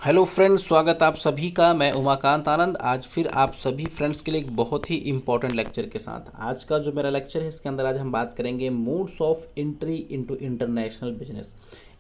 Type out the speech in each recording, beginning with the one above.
Hello friends, स्वागत आप सभी का। मैं उमाकांत आनंद आज फिर आप सभी फ्रेंड्स के लिए एक बहुत ही इंपॉर्टेंट लेक्चर के साथ। आज का जो मेरा लेक्चर है इसके अंदर आज हम बात करेंगे modes of entry into international business,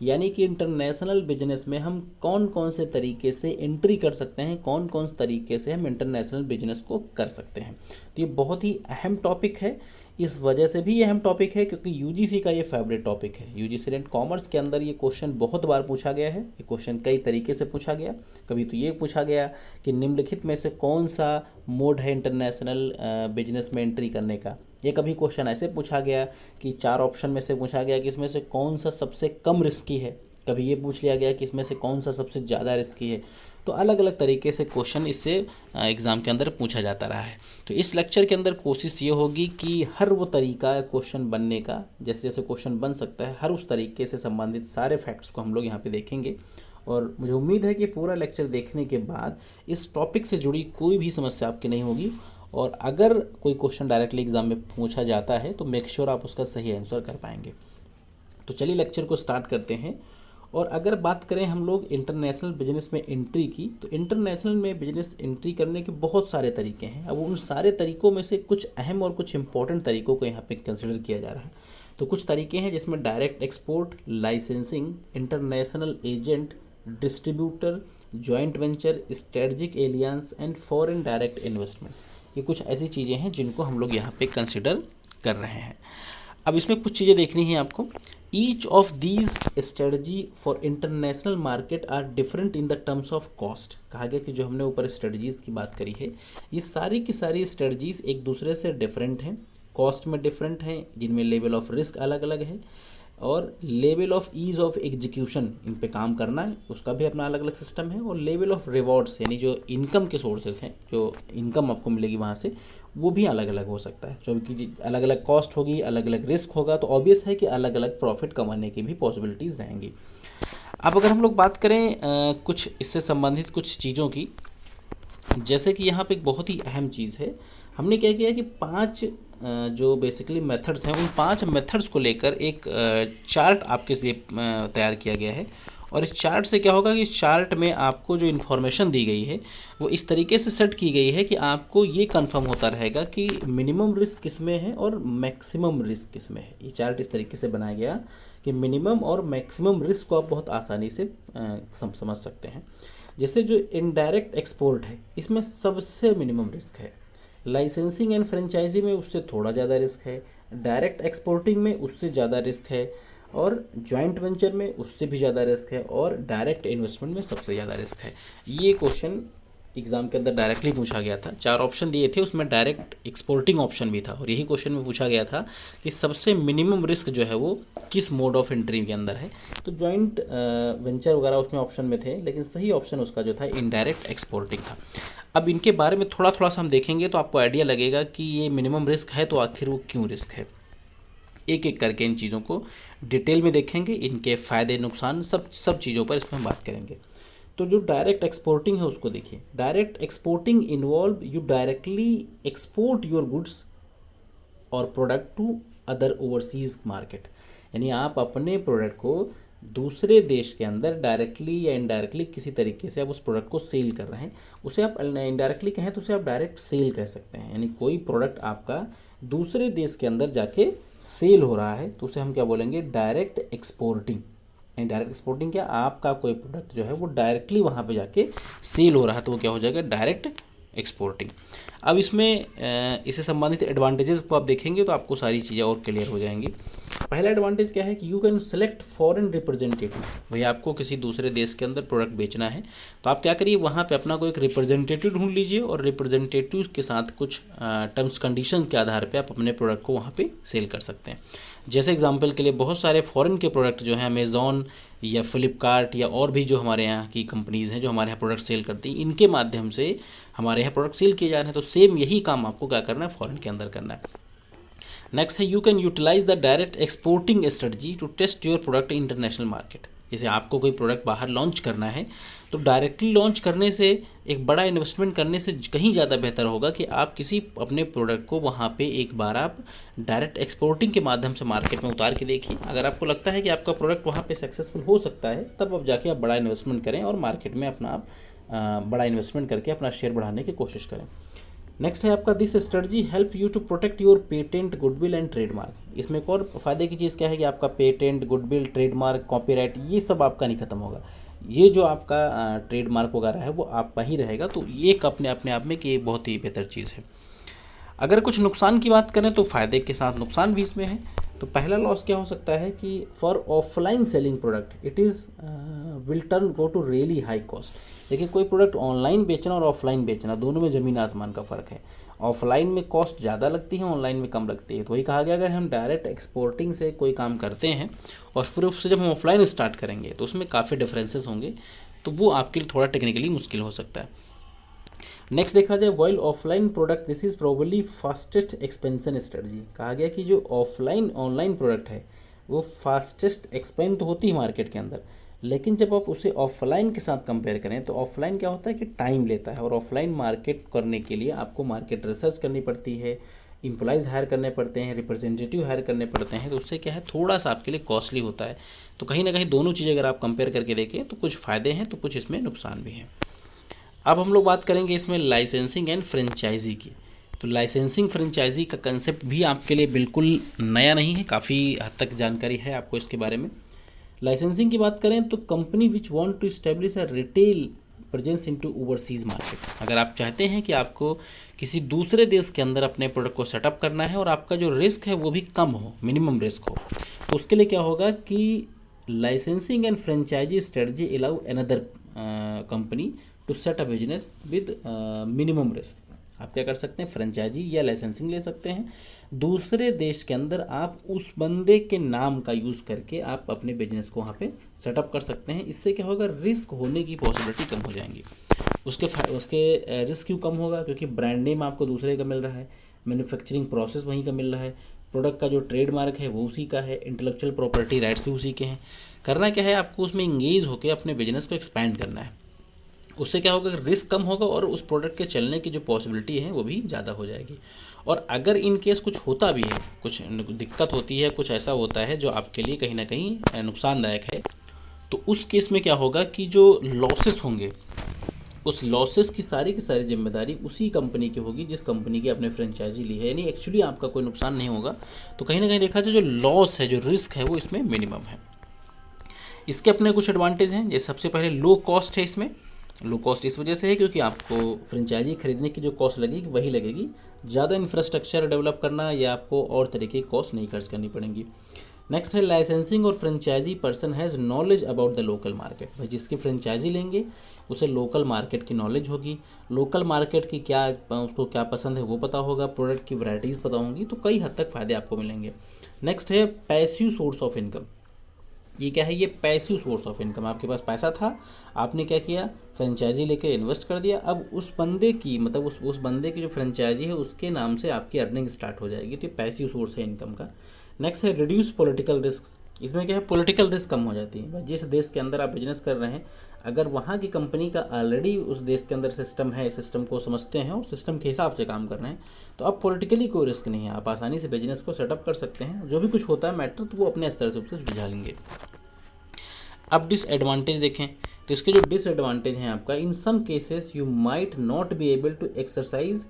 यानी कि इंटरनेशनल बिजनेस में हम कौन कौन से तरीके से एंट्री कर सकते हैं, कौन कौन से तरीके से हम इंटरनेशनल बिजनेस को कर सकते हैं। तो ये बहुत ही अहम टॉपिक है। इस वजह से भी ये अहम टॉपिक है क्योंकि यूजीसी का ये फेवरेट टॉपिक है। यूजीसी नेट कॉमर्स के अंदर ये क्वेश्चन बहुत बार पूछा गया है। ये क्वेश्चन कई तरीके से पूछा गया। कभी तो ये पूछा गया कि निम्नलिखित में से कौन सा मोड है इंटरनेशनल बिजनेस में एंट्री करने का। ये कभी क्वेश्चन ऐसे पूछा गया कि 4 ऑप्शन में से पूछा गया कि इसमें से कौन सा सबसे कम रिस्की है। कभी ये पूछ लिया गया कि इसमें से कौन सा सबसे ज़्यादा रिस्की है। तो अलग अलग तरीके से क्वेश्चन इससे एग्ज़ाम के अंदर पूछा जाता रहा है। तो इस लेक्चर के अंदर कोशिश ये होगी कि हर वो तरीका क्वेश्चन बनने का, जैसे जैसे क्वेश्चन बन सकता है, हर उस तरीके से संबंधित सारे फैक्ट्स को हम लोग यहाँ पे देखेंगे। और मुझे उम्मीद है कि पूरा लेक्चर देखने के बाद इस टॉपिक से जुड़ी कोई भी समस्या आपकी नहीं होगी। और अगर कोई क्वेश्चन डायरेक्टली एग्ज़ाम में पूछा जाता है तो मेक श्योर आप उसका सही आंसर कर पाएंगे। तो चलिए लेक्चर को स्टार्ट करते हैं। और अगर बात करें हम लोग इंटरनेशनल बिजनेस में एंट्री की, तो इंटरनेशनल में बिजनेस एंट्री करने के बहुत सारे तरीके हैं। अब उन सारे तरीकों में से कुछ अहम और कुछ इंपॉर्टेंट तरीकों को यहाँ पे कंसिडर किया जा रहा है। तो कुछ तरीके हैं जिसमें direct export, licensing, international agent, distributor, joint venture, strategic aliens and foreign direct investment. ये कुछ ऐसी चीज़ें हैं जिनको हम लोग यहाँ पे कंसिडर कर रहे हैं। अब इसमें कुछ चीज़ें देखनी है आपको। Each of these strategy for international market are different in the terms of cost. कहा गया कि जो हमने ऊपर स्ट्रेटजीज़ की बात करी है, ये सारी की सारी स्ट्रेटजीज़ एक दूसरे से डिफरेंट हैं, कॉस्ट में डिफरेंट हैं, जिनमें लेवल ऑफ रिस्क अलग अलग है और level of ease of execution, इन पे काम करना है उसका भी अपना अलग अलग सिस्टम है। और लेवल ऑफ रिवॉर्ड्स, यानी जो इनकम के सोर्सेज हैं, जो इनकम आपको मिलेगी वहाँ से, वो भी अलग अलग हो सकता है। क्योंकि अलग अलग कॉस्ट होगी, अलग अलग रिस्क होगा, तो ऑब्वियस है कि अलग अलग प्रॉफिट कमाने की भी पॉसिबिलिटीज़ रहेंगी। अब अगर हम लोग बात करें कुछ इससे संबंधित कुछ चीज़ों की, जैसे कि यहाँ पे एक बहुत ही अहम चीज़ है। हमने क्या किया कि 5 जो बेसिकली मेथड्स हैं, उन 5 मेथड्स को लेकर एक चार्ट आपके लिए तैयार किया गया है। और इस चार्ट से क्या होगा कि इस चार्ट में आपको जो इन्फॉर्मेशन दी गई है वो इस तरीके से सेट की गई है कि आपको ये कंफर्म होता रहेगा कि मिनिमम रिस्क किस में है और मैक्सिमम रिस्क किस में है। ये चार्ट इस तरीके से बनाया गया कि मिनिमम और मैक्सिमम रिस्क को आप बहुत आसानी से समझ सकते हैं। जैसे जो इनडायरेक्ट एक्सपोर्ट है, इसमें सबसे मिनिमम रिस्क है। लाइसेंसिंग एंड फ्रेंचाइजी में उससे थोड़ा ज़्यादा रिस्क है। डायरेक्ट एक्सपोर्टिंग में उससे ज़्यादा रिस्क है। और जॉइंट वेंचर में उससे भी ज़्यादा रिस्क है। और डायरेक्ट इन्वेस्टमेंट में सबसे ज़्यादा रिस्क है। ये क्वेश्चन एग्ज़ाम के अंदर डायरेक्टली पूछा गया था। 4 ऑप्शन दिए थे, उसमें डायरेक्ट एक्सपोर्टिंग ऑप्शन भी था। और यही क्वेश्चन में पूछा गया था कि सबसे मिनिमम रिस्क जो है वो किस मोड ऑफ एंट्री के अंदर है। तो जॉइंट वेंचर वगैरह उसमें ऑप्शन में थे, लेकिन सही ऑप्शन उसका जो था इनडायरेक्ट एक्सपोर्टिंग था। अब इनके बारे में थोड़ा थोड़ा सा हम देखेंगे तो आपको आइडिया लगेगा कि ये मिनिमम रिस्क है तो आखिर वो क्यों रिस्क है। एक एक करके इन चीज़ों को डिटेल में देखेंगे, इनके फ़ायदे नुकसान सब चीज़ों पर इसमें हम बात करेंगे। तो जो डायरेक्ट एक्सपोर्टिंग है उसको देखिए। Direct exporting involve you directly export your goods और product to other overseas market, यानी आप अपने प्रोडक्ट को दूसरे देश के अंदर डायरेक्टली या इनडायरेक्टली किसी तरीके से आप उस प्रोडक्ट को सेल कर रहे हैं। उसे आप इनडायरेक्टली कहें तो उसे आप डायरेक्ट सेल कह सकते हैं। यानी कोई प्रोडक्ट आपका दूसरे देश के अंदर जाके सेल हो रहा है तो उसे हम क्या बोलेंगे, डायरेक्ट एक्सपोर्टिंग। यानी डायरेक्ट एक्सपोर्टिंग क्या, आपका कोई प्रोडक्ट जो है वो डायरेक्टली वहाँ पे जाके सेल हो रहा है तो वो क्या हो जाएगा, डायरेक्ट एक्सपोर्टिंग। अब इसमें इससे संबंधित एडवांटेजेस को आप देखेंगे तो आपको सारी चीज़ें और क्लियर हो जाएंगी। पहला एडवांटेज क्या है कि you can select foreign representative. भैया आपको किसी दूसरे देश के अंदर प्रोडक्ट बेचना है तो आप क्या करिए, वहाँ पे अपना कोई एक रिप्रेजेंटेटिव ढूंढ लीजिए और रिप्रेजेंटेटिव के साथ कुछ टर्म्स कंडीशन के आधार पे आप अपने प्रोडक्ट को वहाँ पे सेल कर सकते हैं। जैसे एग्जांपल के लिए बहुत सारे फॉरेन के प्रोडक्ट जो हैं अमेज़ॉन या फ्लिपकार्ट या और भी जो हमारे यहाँ की कंपनीज़ हैं जो हमारे यहाँ प्रोडक्ट सेल करती हैं, इनके माध्यम से हमारे यहाँ प्रोडक्ट सेल किए जा रहे हैं। तो सेम यही काम आपको क्या करना है, फॉरेन के अंदर करना है। नेक्स्ट है you can utilize the direct exporting strategy to test your product international market. जैसे आपको कोई प्रोडक्ट बाहर लॉन्च करना है तो डायरेक्टली लॉन्च करने से, एक बड़ा इन्वेस्टमेंट करने से कहीं ज़्यादा बेहतर होगा कि आप किसी अपने प्रोडक्ट को वहाँ पे एक बार आप डायरेक्ट एक्सपोर्टिंग के माध्यम से मार्केट में उतार के देखिए। अगर आपको लगता है कि आपका प्रोडक्ट वहाँ पे सक्सेसफुल हो सकता है, तब आप जाके आप बड़ा इन्वेस्टमेंट करें और मार्केट में अपना आप बड़ा इन्वेस्टमेंट करके अपना शेयर बढ़ाने की कोशिश करें। नेक्स्ट है आपका, this strategy help you to protect your patent, goodwill and trademark. इसमें एक और फ़ायदे की चीज़ क्या है कि आपका पेटेंट, गुडविल, ट्रेडमार्क, कॉपीराइट ये सब आपका नहीं ख़त्म होगा। ये जो आपका ट्रेडमार्क वगैरह है वो आपका ही रहेगा। तो ये एक अपने आप में कि ये बहुत ही बेहतर चीज़ है। अगर कुछ नुकसान की बात करें तो फ़ायदे के साथ नुकसान भी इसमें है। तो पहला लॉस क्या हो सकता है कि for offline selling product it is will turn go to really high cost. देखिए, कोई प्रोडक्ट ऑनलाइन बेचना और ऑफलाइन बेचना दोनों में ज़मीन आसमान का फ़र्क है। ऑफलाइन में कॉस्ट ज़्यादा लगती है, ऑनलाइन में कम लगती है। तो वही कहा गया, अगर हम डायरेक्ट एक्सपोर्टिंग से कोई काम करते हैं और फिर उससे जब हम ऑफलाइन स्टार्ट करेंगे तो उसमें काफ़ी डिफरेंसेस होंगे, तो वो आपके लिए थोड़ा टेक्निकली मुश्किल हो सकता है। नेक्स्ट देखा जाए, while offline product this is probably fastest expansion strategy. कहा गया कि जो ऑफलाइन ऑनलाइन प्रोडक्ट है वो फास्टेस्ट एक्सपेंड तो होती है मार्केट के अंदर, लेकिन जब आप उसे ऑफलाइन के साथ कंपेयर करें तो ऑफलाइन क्या होता है कि टाइम लेता है, और ऑफलाइन मार्केट करने के लिए आपको मार्केट रिसर्च करनी पड़ती है, एम्प्लॉयज़ हायर करने पड़ते हैं, रिप्रेजेंटेटिव हायर करने पड़ते हैं। तो उससे क्या है, थोड़ा सा आपके लिए कॉस्टली होता है। तो कहीं ना कहीं दोनों चीज़ें अगर आप कंपेयर करके देखें तो कुछ फ़ायदे हैं तो कुछ इसमें नुकसान भी हैं। अब हम लोग बात करेंगे इसमें लाइसेंसिंग एंड फ्रेंचाइजी की। तो लाइसेंसिंग फ्रेंचाइजी का कंसेप्ट भी आपके लिए बिल्कुल नया नहीं है, काफ़ी हद तक जानकारी है आपको इसके बारे में। लाइसेंसिंग की बात करें तो company which want to establish a retail presence into overseas market. अगर आप चाहते हैं कि आपको किसी दूसरे देश के अंदर अपने प्रोडक्ट को सेटअप करना है और आपका जो रिस्क है वो भी कम हो, मिनिमम रिस्क हो, तो उसके लिए क्या होगा कि licensing and franchisee strategy allow another company to set a business with minimum risk. आप क्या कर सकते हैं, फ्रेंचाइजी या लाइसेंसिंग ले सकते हैं। दूसरे देश के अंदर आप उस बंदे के नाम का यूज़ करके आप अपने बिजनेस को वहाँ पे सेटअप कर सकते हैं। इससे क्या होगा, रिस्क होने की पॉसिबिलिटी कम हो जाएंगी। उसके रिस्क क्यों कम होगा, क्योंकि ब्रांड नेम आपको दूसरे का मिल रहा है, मैन्युफैक्चरिंग प्रोसेस वहीं का मिल रहा है, प्रोडक्ट का जो ट्रेडमार्क है वो उसी का है, इंटेलेक्चुअल प्रॉपर्टी राइट्स भी उसी के हैं। करना क्या है, आपको उसमें इंगेज होकर अपने बिजनेस को एक्सपैंड करना है। उससे क्या होगा, रिस्क कम होगा और उस प्रोडक्ट के चलने की जो पॉसिबिलिटी है वो भी ज़्यादा हो जाएगी। और अगर इन केस कुछ होता भी है, कुछ दिक्कत होती है, कुछ ऐसा होता है जो आपके लिए कहीं ना कहीं नुकसानदायक है, तो उस केस में क्या होगा कि जो लॉसेस होंगे उस लॉसेस की सारी जिम्मेदारी उसी कंपनी की होगी जिस कंपनी की आपने फ्रेंचाइजी ली है। यानी एक्चुअली आपका कोई नुकसान नहीं होगा। तो कहीं ना कहीं देखा जाए जो लॉस है, जो रिस्क है वो इसमें मिनिमम है। इसके अपने कुछ एडवांटेज हैं। जैसे सबसे पहले लो कॉस्ट है। इसमें लो कॉस्ट इस वजह से है क्योंकि आपको फ्रेंचाइजी खरीदने की जो कॉस्ट लगेगी वही लगेगी, ज़्यादा इंफ्रास्ट्रक्चर डेवलप करना या आपको और तरीके की कॉस्ट नहीं खर्च करनी पड़ेंगी। नेक्स्ट है, लाइसेंसिंग और franchisee person has knowledge about the local market. भाई जिसकी फ्रेंचाइजी लेंगे उसे लोकल मार्केट की नॉलेज होगी, लोकल मार्केट की क्या उसको क्या पसंद है वो पता होगा, प्रोडक्ट की वैराइटीज़ पता होंगी, तो कई हद तक फ़ायदे आपको मिलेंगे। नेक्स्ट है पैसिव सोर्स ऑफ इनकम। ये क्या है, ये पैसिव सोर्स ऑफ इनकम। आपके पास पैसा था, आपने क्या किया, फ्रेंचाइजी लेके इन्वेस्ट कर दिया। अब उस बंदे की मतलब उस बंदे की जो फ्रेंचाइजी है उसके नाम से आपकी अर्निंग स्टार्ट हो जाएगी। तो पैसिव सोर्स है इनकम का। नेक्स्ट है रिड्यूस पॉलिटिकल रिस्क। इसमें क्या है, पॉलिटिकल रिस्क कम हो जाती है। जिस देश के अंदर आप बिजनेस कर रहे हैं, अगर वहाँ की कंपनी का ऑलरेडी उस देश के अंदर सिस्टम है, सिस्टम को समझते हैं और सिस्टम के हिसाब से काम कर रहे हैं, तो अब पॉलिटिकली कोई रिस्क नहीं है, आप आसानी से बिजनेस को सेटअप कर सकते हैं। जो भी कुछ होता है मैटर तो वो अपने स्तर से उससे सुलझा लेंगे। अब डिसएडवांटेज देखें तो इसके जो डिसएडवांटेज हैं आपका, in some cases you might not be able to exercise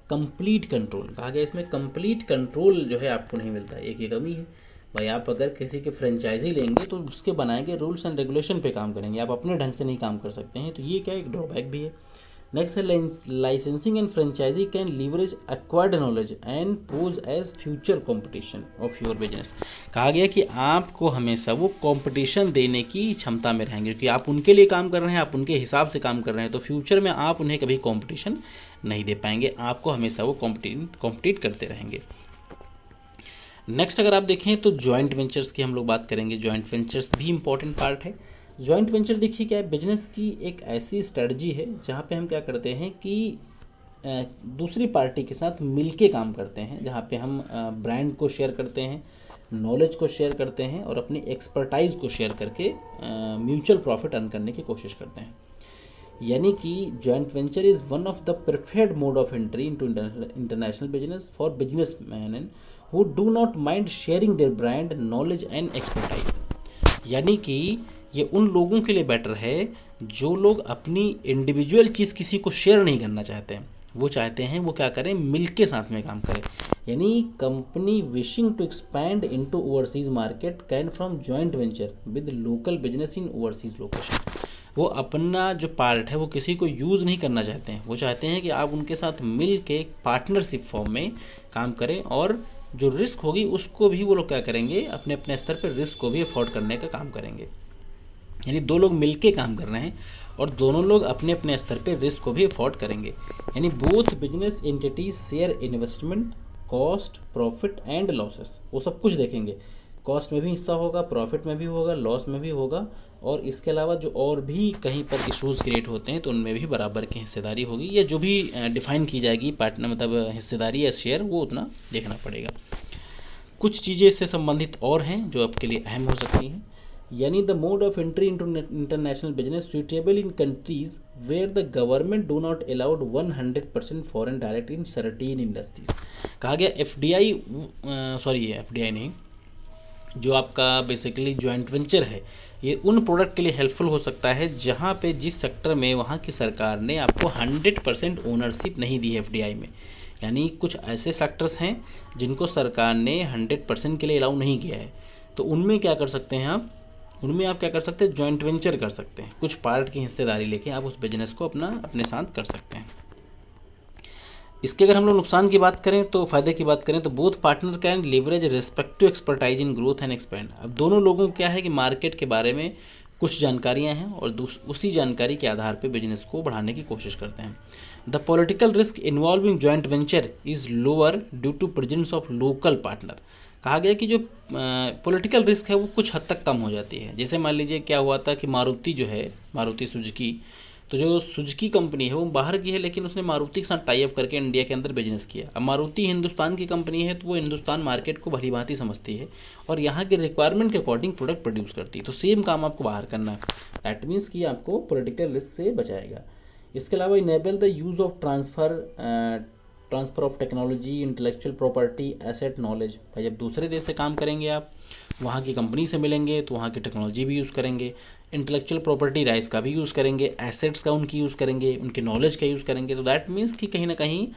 complete control. कहा गया इसमें कंप्लीट कंट्रोल जो है आपको नहीं मिलता है, एक ये कमी है। भाई आप अगर किसी के फ्रेंचाइजी लेंगे तो उसके बनाए गए रूल्स एंड रेगुलेशन पे काम करेंगे, आप अपने ढंग से नहीं काम कर सकते हैं। तो ये क्या एक ड्रॉबैक भी है। नेक्स्ट है, licensing and franchisee can leverage acquired knowledge and pose as future competition of your business. कहा गया कि आपको हमेशा वो कंपटीशन देने की क्षमता में रहेंगे, क्योंकि आप उनके लिए काम कर रहे हैं, आप उनके हिसाब से काम कर रहे हैं, तो फ्यूचर में आप उन्हें कभी कंपटीशन नहीं दे पाएंगे, आपको हमेशा वो कॉम्पिटिट करते रहेंगे। नेक्स्ट अगर आप देखें तो जॉइंट वेंचर्स की हम लोग बात करेंगे। जॉइंट वेंचर्स भी इंपॉर्टेंट पार्ट है। जॉइंट वेंचर देखिए क्या है, बिजनेस की एक ऐसी स्ट्रेटजी है जहाँ पे हम क्या करते हैं कि दूसरी पार्टी के साथ मिलके काम करते हैं, जहाँ पे हम ब्रांड को शेयर करते हैं, नॉलेज को शेयर करते हैं और अपनी एक्सपर्टाइज को शेयर करके म्यूचुअल प्रॉफिट अर्न करने की कोशिश करते हैं। यानी कि joint venture is one of the preferred mode of entry into international business for business man who do not mind sharing their brand knowledge and expertise. यानी कि ये उन लोगों के लिए बेटर है जो लोग अपनी इंडिविजुअल चीज़ किसी को शेयर नहीं करना चाहते हैं, वो चाहते हैं वो क्या करें, मिल के साथ में काम करें। यानी company wishing to expand into overseas market can from joint venture with local business in overseas location. वो अपना जो पार्ट है वो किसी को यूज़ नहीं करना चाहते हैं, वो चाहते हैं कि आप उनके साथ मिल के पार्टनरशिप फॉर्म में काम करें और जो रिस्क होगी उसको भी वो लोग क्या करेंगे, अपने अपने स्तर पर रिस्क को भी अफोर्ड करने का काम करेंगे। यानी दो लोग मिलके काम कर रहे हैं और दोनों लोग अपने अपने स्तर पे रिस्क को भी अफोर्ड करेंगे। यानी both business entities share investment, cost, profit and losses, वो सब कुछ देखेंगे। कॉस्ट में भी हिस्सा होगा, प्रॉफिट में भी होगा, लॉस में भी होगा, और इसके अलावा जो और भी कहीं पर इशूज़ क्रिएट होते हैं तो उनमें भी बराबर की हिस्सेदारी होगी, या जो भी डिफाइन की जाएगी पार्टनर मतलब हिस्सेदारी या शेयर, वो उतना देखना पड़ेगा। कुछ चीज़ें इससे संबंधित और हैं जो आपके लिए अहम हो सकती हैं। यानी the mode of entry into international business suitable in countries where the government do not allowed 100% foreign direct in certain industries. कहा गया एफडीआई नहीं, जो आपका बेसिकली जॉइंट वेंचर है, ये उन प्रोडक्ट के लिए हेल्पफुल हो सकता है जहाँ पे जिस सेक्टर में वहाँ की सरकार ने आपको 100% ओनरशिप नहीं दी है एफडीआई में। यानी कुछ ऐसे सेक्टर्स हैं जिनको सरकार ने 100% के लिए अलाउ नहीं किया है, तो उनमें क्या कर सकते हैं आप, उनमें आप क्या कर सकते हैं, जॉइंट वेंचर कर सकते हैं। कुछ पार्ट की हिस्सेदारी लेके आप उस बिजनेस को अपने साथ कर सकते हैं। इसके अगर हम लोग नुकसान की बात करें तो फ़ायदे की बात करें तो both partner can leverage respective expertise in growth and expand. अब दोनों लोगों को क्या है कि मार्केट के बारे में कुछ जानकारियां हैं और उसी जानकारी के आधार पर बिजनेस को बढ़ाने की कोशिश करते हैं। The political risk involving joint venture is lower due to presence of local partner. कहा गया कि जो पॉलिटिकल रिस्क है वो कुछ हद तक कम हो जाती है। जैसे मान लीजिए क्या हुआ था कि मारुति जो है, मारुति सुजुकी, तो जो सुजुकी कंपनी है वो बाहर की है, लेकिन उसने मारुति के साथ टाई अप करके इंडिया के अंदर बिजनेस किया। अब मारुति हिंदुस्तान की कंपनी है तो वो हिंदुस्तान मार्केट को भली भांति समझती है और यहाँ के रिक्वायरमेंट के अकॉर्डिंग प्रोडक्ट प्रोड्यूस करती है। तो सेम काम आपको बाहर करना है, दैट मीन्स कि आपको पॉलिटिकल रिस्क से बचाएगा। इसके अलावा enable the use of transfer of technology, intellectual property, asset, knowledge. भाई जब दूसरे देश से काम करेंगे आप, वहाँ की कंपनी से मिलेंगे तो वहाँ की टेक्नोलॉजी भी यूज़ करेंगे, इंटेलेक्चुअल प्रॉपर्टी राइट्स का भी यूज़ करेंगे, एसेट्स का उनकी यूज़ करेंगे, उनके नॉलेज का यूज़ करेंगे। तो दैट मीन्स कि कहीं ना कहीं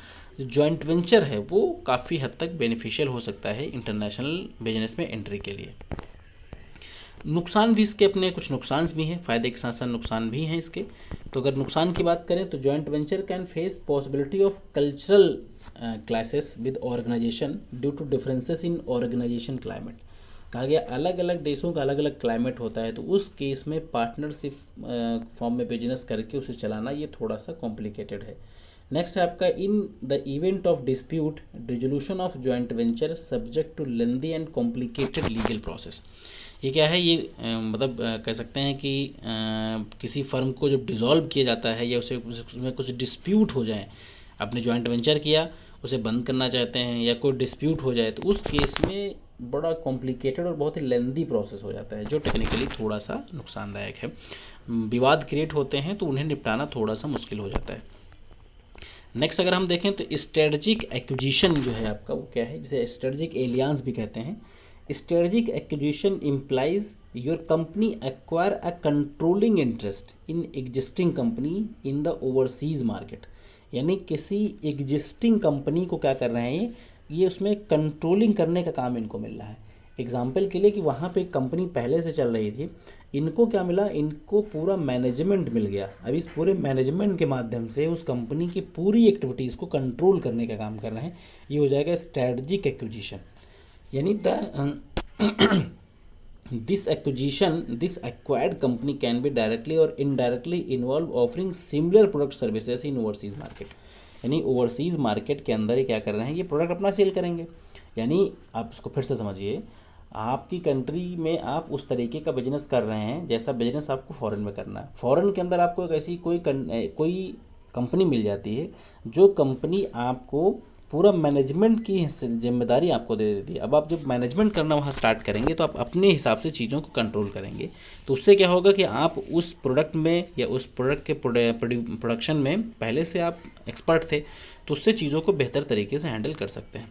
जॉइंट वेंचर है वो काफ़ी हद तक बेनिफिशियल हो सकता है इंटरनेशनल बिजनेस में एंट्री के लिए। नुकसान भी इसके अपने कुछ नुकसान भी हैं, फ़ायदे के साथ साथ नुकसान भी हैं इसके। तो अगर नुकसान की बात करें तो joint venture can face possibility of cultural clashes with organization due to differences in organization climate. कहा गया अलग अलग देशों का अलग अलग क्लाइमेट होता है, तो उस केस में पार्टनरशिप फॉर्म में बिजनेस करके उसे चलाना ये थोड़ा सा कॉम्प्लिकेटेड है। नेक्स्ट है आपका in the event of dispute resolution of joint venture subject to lengthy and complicated legal process. ये क्या है, ये मतलब कह सकते हैं कि किसी फर्म को जब डिज़ोल्व किया जाता है या उसमें कुछ डिस्प्यूट हो जाए, आपने जॉइंट वेंचर किया उसे बंद करना चाहते हैं या कोई डिस्प्यूट हो जाए, तो उस केस में बड़ा कॉम्प्लिकेटेड और बहुत ही लेंदी प्रोसेस हो जाता है जो टेक्निकली थोड़ा सा नुकसानदायक है। विवाद क्रिएट होते हैं तो उन्हें निपटाना थोड़ा सा मुश्किल हो जाता है। नेक्स्ट अगर हम देखें तो स्ट्रेटजिक एक्विजिशन जो है आपका वो क्या है, जिसे स्ट्रेटजिक एलियांस भी कहते हैं। Strategic acquisition implies your company acquire a controlling interest in existing company in the overseas market। यानी किसी एग्जिस्टिंग कंपनी को क्या कर रहे हैं, ये उसमें कंट्रोलिंग करने का काम इनको मिल रहा है। एग्जाम्पल के लिए कि वहाँ पे एक कंपनी पहले से चल रही थी, इनको क्या मिला, इनको पूरा मैनेजमेंट मिल गया। अब इस पूरे मैनेजमेंट के माध्यम से उस कंपनी की पूरी एक्टिविटीज़ को कंट्रोल करने का काम कर रहे हैं। ये हो जाएगा स्ट्रेटजिक एक्विजिशन। यानी this acquired company can be directly or indirectly involved offering similar product services in overseas market। यानी ओवरसीज़ मार्केट के अंदर ही क्या कर रहे हैं, ये प्रोडक्ट अपना सेल करेंगे। यानी आप इसको फिर से समझिए, आपकी कंट्री में आप उस तरीके का बिजनेस कर रहे हैं जैसा बिजनेस आपको फॉरेन में करना है। फॉरेन के अंदर आपको एक ऐसी कोई कंपनी मिल जाती है जो कंपनी आपको पूरा मैनेजमेंट की जिम्मेदारी आपको दे देती है। अब आप जब मैनेजमेंट करना वहाँ स्टार्ट करेंगे तो आप अपने हिसाब से चीज़ों को कंट्रोल करेंगे। तो उससे क्या होगा कि आप उस प्रोडक्ट में या उस प्रोडक्ट के प्रोडक्शन में पहले से आप एक्सपर्ट थे, तो उससे चीज़ों को बेहतर तरीके से हैंडल कर सकते हैं।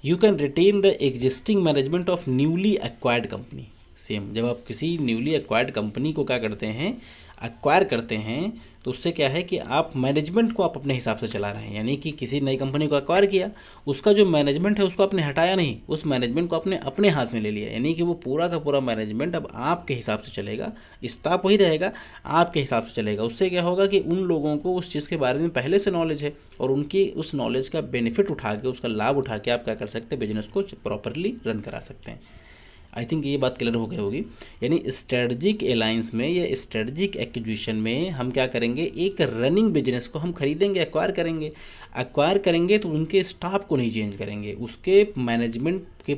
You can retain the existing management of newly acquired company. Same, जब आप किसी न्यूली एक्वायर्ड कंपनी को क्या करते हैं, एक्वायर करते हैं, तो उससे क्या है कि आप मैनेजमेंट को आप अपने हिसाब से चला रहे हैं। यानी कि किसी नई कंपनी को एक्वायर किया, उसका जो मैनेजमेंट है उसको आपने हटाया नहीं, उस मैनेजमेंट को आपने अपने हाथ में ले लिया। यानी कि वो पूरा का पूरा मैनेजमेंट अब आपके हिसाब से चलेगा, स्टाफ वही रहेगा, आपके हिसाब से चलेगा। उससे क्या होगा कि उन लोगों को उस चीज़ के बारे में पहले से नॉलेज है और उनकी उस नॉलेज का बेनिफिट उठा के, उसका लाभ उठा के आप क्या कर सकते हैं, बिजनेस को प्रॉपरली रन करा सकते हैं। आई थिंक ये बात क्लियर हो गई होगी। यानी स्ट्रेटजिक अलायंस में या स्ट्रेटजिक एक्विजिशन में हम क्या करेंगे, एक रनिंग बिजनेस को हम खरीदेंगे, एक्वायर करेंगे तो उनके स्टाफ को नहीं चेंज करेंगे, उसके मैनेजमेंट के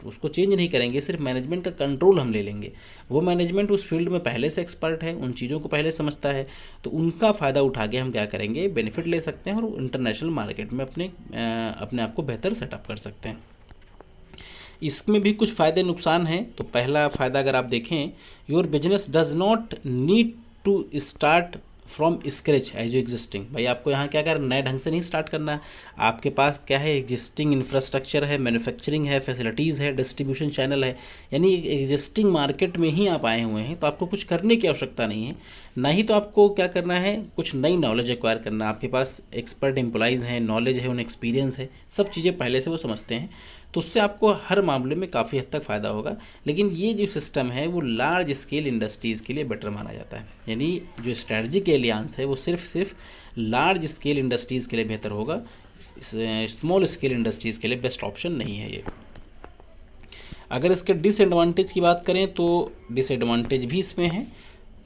उसको चेंज नहीं करेंगे, सिर्फ मैनेजमेंट का कंट्रोल हम ले लेंगे। वो मैनेजमेंट उस फील्ड में पहले से एक्सपर्ट है, उन चीज़ों को पहले समझता है, तो उनका फ़ायदा उठा के हम क्या करेंगे, बेनिफिट ले सकते हैं और इंटरनेशनल मार्केट में अपने आप को बेहतर सेटअप कर सकते हैं। इसमें भी कुछ फ़ायदे नुकसान हैं। तो पहला फ़ायदा अगर आप देखें, your business does not need to start from scratch as you existing. भाई आपको यहाँ क्या करना, नए ढंग से नहीं स्टार्ट करना है। आपके पास क्या है, एग्जिस्टिंग इंफ्रास्ट्रक्चर है, मैन्युफैक्चरिंग है, फैसिलिटीज़ है, डिस्ट्रीब्यूशन चैनल है। यानी एग्जिस्टिंग मार्केट में ही आप आए हुए हैं, तो आपको कुछ करने की आवश्यकता नहीं है। ना ही तो आपको क्या करना है, कुछ नई नॉलेज एक्वायर करना। आपके पास एक्सपर्ट एम्प्लॉइज़ हैं, नॉलेज है, उन्हें एक्सपीरियंस है, सब चीज़ें पहले से वो समझते हैं। तो उससे आपको हर मामले में काफ़ी हद तक फ़ायदा होगा। लेकिन ये जो सिस्टम है वो लार्ज स्केल इंडस्ट्रीज़ के लिए बेटर माना जाता है। यानी जो स्ट्रेटजिक एलियंस है वो सिर्फ लार्ज स्केल इंडस्ट्रीज़ के लिए बेहतर होगा, स्मॉल स्केल इंडस्ट्रीज़ के लिए बेस्ट ऑप्शन नहीं है ये। अगर इसके डिसएडवांटेज की बात करें तो डिसएडवांटेज भी इसमें है।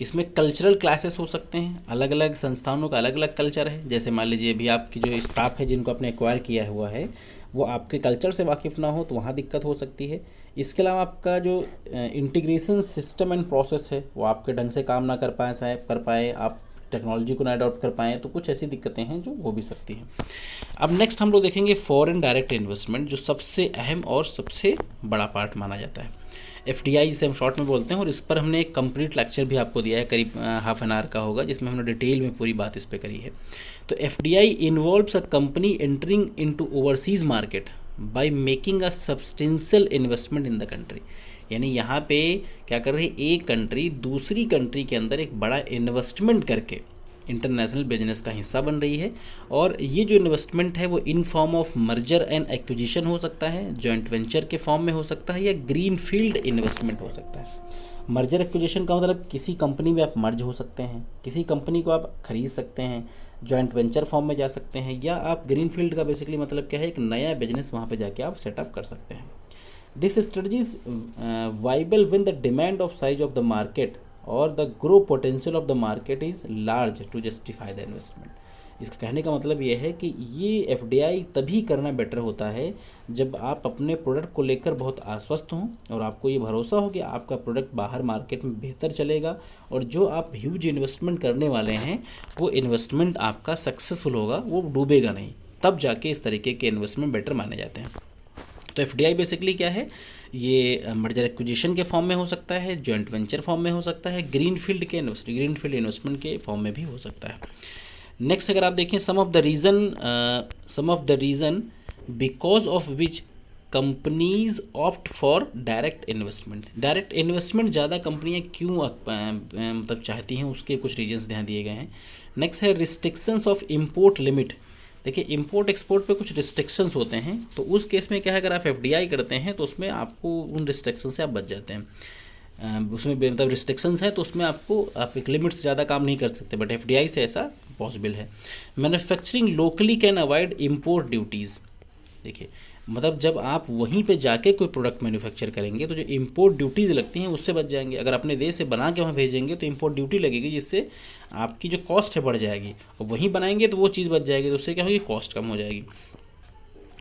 इसमें कल्चरल क्लासेस हो सकते हैं, अलग अलग संस्थानों का अलग अलग कल्चर है। जैसे मान लीजिए अभी आपकी जो स्टाफ है जिनको आपने एक्वायर किया हुआ है वो आपके कल्चर से वाकिफ़ ना हो, तो वहाँ दिक्कत हो सकती है। इसके अलावा आपका जो इंटीग्रेशन सिस्टम एंड प्रोसेस है वो आपके ढंग से काम ना कर पाए, आप टेक्नोलॉजी को ना अडॉप्ट कर पाएँ, तो कुछ ऐसी दिक्कतें हैं जो हो भी सकती हैं। अब नेक्स्ट हम लोग देखेंगे फॉरेन डायरेक्ट इन्वेस्टमेंट, जो सबसे अहम और सबसे बड़ा पार्ट माना जाता है। FDI जिसे हम शॉर्ट में बोलते हैं, और इस पर हमने एक कंप्लीट लेक्चर भी आपको दिया है, करीब हाफ एन आवर का होगा, जिसमें हमने डिटेल में पूरी बात इस पर करी है। तो FDI involves a company entering into overseas market by making a substantial investment in the country. यानी यहाँ पे क्या कर रही है, एक कंट्री दूसरी कंट्री के अंदर एक बड़ा इन्वेस्टमेंट करके इंटरनेशनल बिजनेस का हिस्सा बन रही है। और ये जो इन्वेस्टमेंट है वो in form of merger and acquisition हो सकता है, जॉइंट वेंचर के फॉर्म में हो सकता है, या ग्रीन फील्ड इन्वेस्टमेंट हो सकता है। मर्जर एक्विजिशन का मतलब किसी कंपनी में आप मर्ज हो सकते हैं, किसी कंपनी को आप खरीद सकते हैं, जॉइंट वेंचर फॉर्म में जा सकते हैं, या आप ग्रीन फील्ड का बेसिकली मतलब क्या है, एक नया बिजनेस वहाँ पे जाके आप सेटअप कर सकते हैं। This strategy is viable when the demand of size of the market और the grow potential of the market is large to justify the investment. इसका कहने का मतलब ये है कि ये FDI तभी करना बेटर होता है जब आप अपने प्रोडक्ट को लेकर बहुत आश्वस्त हों और आपको ये भरोसा हो कि आपका प्रोडक्ट बाहर मार्केट में बेहतर चलेगा, और जो आप ह्यूज इन्वेस्टमेंट करने वाले हैं वो इन्वेस्टमेंट आपका सक्सेसफुल होगा, वो डूबेगा नहीं। तब जाके इस तरीके के इन्वेस्टमेंट बेटर माने जाते हैं। तो FDI बेसिकली क्या है, ये मर्जर एक्विजिशन के फॉर्म में हो सकता है, जॉइंट वेंचर फॉर्म में हो सकता है, ग्रीन फील्ड इन्वेस्टमेंट के फॉर्म में भी हो सकता है। नेक्स्ट अगर आप देखें, some of the reason because of which companies opt for direct investment ज़्यादा कंपनियां क्यों मतलब चाहती हैं, उसके कुछ रीजन्स ध्यान दिए गए हैं। नेक्स्ट है रिस्ट्रिक्शंस ऑफ इम्पोर्ट लिमिट। देखिए इंपोर्ट एक्सपोर्ट पे कुछ रिस्ट्रिक्शंस होते हैं, तो उस केस में क्या है, अगर आप FDI करते हैं तो उसमें आपको उन रिस्ट्रिक्शन से आप बच जाते हैं। उसमें मतलब रिस्ट्रिक्शंस है तो उसमें आप एक लिमिट से ज़्यादा काम नहीं कर सकते, बट FDI से ऐसा पॉसिबल है। Manufacturing locally can avoid import duties. देखिए मतलब जब आप वहीं पे जाके कोई प्रोडक्ट मैन्युफैक्चर करेंगे तो जो इंपोर्ट ड्यूटीज़ लगती हैं उससे बच जाएंगे। अगर अपने देश से बना के वहाँ भेजेंगे तो इंपोर्ट ड्यूटी लगेगी, जिससे आपकी जो कॉस्ट है बढ़ जाएगी, और वहीं बनाएंगे तो वो चीज़ बच जाएगी, तो उससे क्या होगी, कॉस्ट कम हो जाएगी।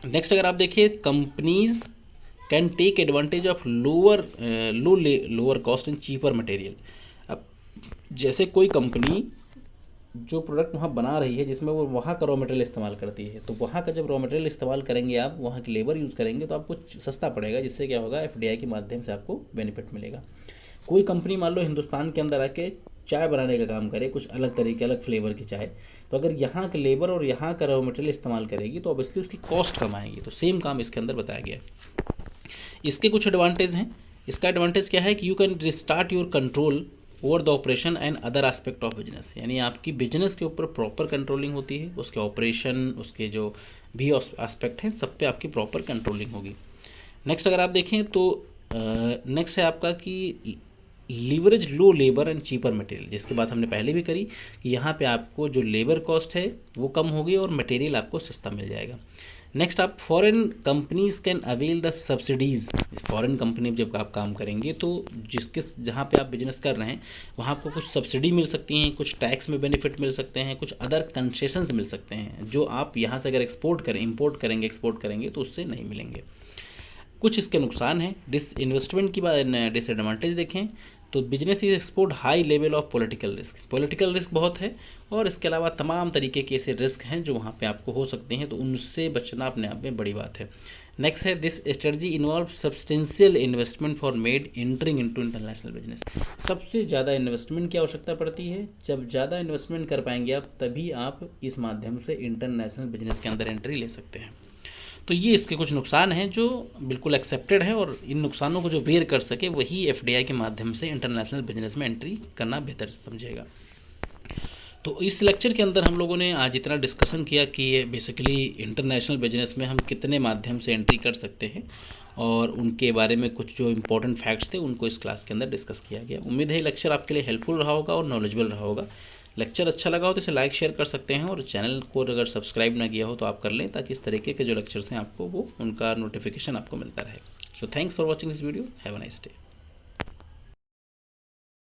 नेक्स्ट अगर आप देखिए, companies can take advantage of lower cost and cheaper material. अब जैसे कोई कंपनी जो प्रोडक्ट वहाँ बना रही है, जिसमें वो वहाँ का रॉ मटेरियल इस्तेमाल करती है, तो वहाँ का जब रॉ मटेरियल इस्तेमाल करेंगे आप, वहाँ की लेबर यूज़ करेंगे तो आपको सस्ता पड़ेगा, जिससे क्या होगा, एफडीआई के माध्यम से आपको बेनिफिट मिलेगा। कोई कंपनी मान लो हिंदुस्तान के अंदर आके चाय बनाने का काम करे, कुछ अलग तरीके, अलग फ्लेवर की चाय, तो अगर यहाँ के लेबर और यहाँ का रॉ मटेरियल इस्तेमाल करेगी तो ऑब्वियसली उसकी कॉस्ट कम आएगी। तो सेम काम इसके अंदर बताया गया है। इसके कुछ एडवांटेज हैं। इसका एडवांटेज क्या है कि you can restart your control over the operation and other aspect of business, यानी आपकी बिजनेस के ऊपर प्रॉपर कंट्रोलिंग होती है, उसके ऑपरेशन, उसके जो भी एस्पेक्ट हैं, सब पे आपकी प्रॉपर कंट्रोलिंग होगी। नेक्स्ट अगर आप देखें तो नेक्स्ट है आपका कि leverage low labour and cheaper material, जिसकी बात हमने पहले भी करी कि यहाँ पे आपको जो लेबर कॉस्ट है वो कम होगी और मटेरियल आपको सस्ता मिल जाएगा। नेक्स्ट, आप foreign companies can avail the subsidies. Foreign company जब आप काम करेंगे तो जहाँ पे आप बिजनेस कर रहे हैं वहाँ आपको कुछ सब्सिडी मिल सकती हैं, कुछ टैक्स में बेनिफिट मिल सकते हैं, कुछ अदर कंसेशंस मिल सकते हैं, जो आप यहाँ से अगर इंपोर्ट करेंगे एक्सपोर्ट करेंगे तो उससे नहीं मिलेंगे। कुछ इसके नुकसान हैं। इन्वेस्टमेंट की बात, डिसएडवांटेज देखें तो business is export high level of political risk बहुत है, और इसके अलावा तमाम तरीके के ऐसे रिस्क हैं जो वहाँ पे आपको हो सकते हैं, तो उनसे बचना अपने आप में बड़ी बात है। नेक्स्ट है, this strategy involve substantial investment for made entering into international business. सबसे ज़्यादा इन्वेस्टमेंट की आवश्यकता पड़ती है। जब ज़्यादा इन्वेस्टमेंट कर पाएंगे आप, तभी आप इस माध्यम से इंटरनेशनल बिजनेस के अंदर एंट्री ले सकते हैं। तो ये इसके कुछ नुकसान हैं जो बिल्कुल एक्सेप्टेड है, और इन नुकसानों को जो बेयर कर सके वही एफडीआई के माध्यम से इंटरनेशनल बिजनेस में एंट्री करना बेहतर समझेगा। तो इस लेक्चर के अंदर हम लोगों ने आज इतना डिस्कशन किया कि ये बेसिकली इंटरनेशनल बिजनेस में हम कितने माध्यम से एंट्री कर सकते हैं, और उनके बारे में कुछ जो इंपॉर्टेंट फैक्ट्स थे उनको इस क्लास के अंदर डिस्कस किया गया। उम्मीद है लेक्चर आपके लिए हेल्पफुल रहा होगा और नॉलेजेबल रहा होगा। लेक्चर अच्छा लगा हो तो इसे लाइक शेयर कर सकते हैं, और चैनल को अगर सब्सक्राइब ना किया हो तो आप कर लें, ताकि इस तरीके के जो लेक्चर्स हैं आपको उनका नोटिफिकेशन आपको मिलता रहे। So thanks for watching this video. Have a nice day.